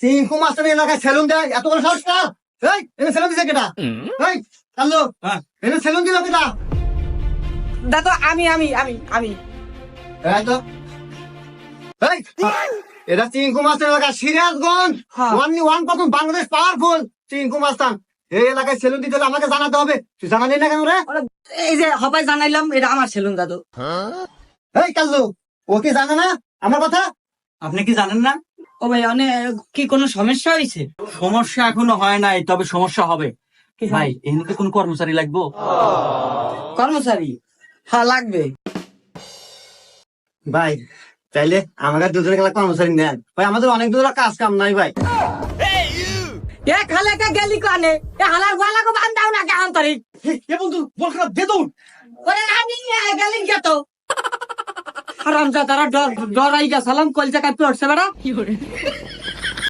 Chinku master এলাকায় salon দেয়, এত বড় সাহস না? এই এনে সেলুন দিছে কেটা? এই কাল্লু, এনে সেলুন দিল কেটা? দাদা আমি আমি আমি আমি এই তো এই এটা চিঙ্কু মাস্টার এলাকা, সিরাজগঞ্জ হ্যাঁ। 1 বাংলাদেশ পাওয়ারফুল চিঙ্কু মাস্টার। এই এলাকায় সেলুন দিতে হলে আমাকে জানাতে হবে। তুই জানালি না কেন রে? এই যে হবাই জানাইলাম এটা আমার সেলুন দাদু। এই কাল্লু, ও কি জানে না আমার কথা? আপনি কি জানেন না? ও ভাই অনেক কি কোনো সমস্যা হয়েছে? সমস্যা এখনো হয় নাই, তবে সমস্যা হবে। কি ভাই এমনিতে কোন কর্মচারী লাগবো? কর্মচারী? হ্যাঁ লাগবে। ভাই চাইলে আমাকে দুজনে গেলে কর্মচারী নেন ভাই, আমাদের অনেক দূর কাজ কাম নাই ভাই। এ খালে কে গেলি কানে এ হালার গলা কো বান্ধাও না কেমন তারি এ বন্ধু বল খারাপ দে দৌড়। ওরে আমি গেলি কে তো হারামজাদারা ডরাই গেছালাম কলজা কাপি উঠছে বেড়া।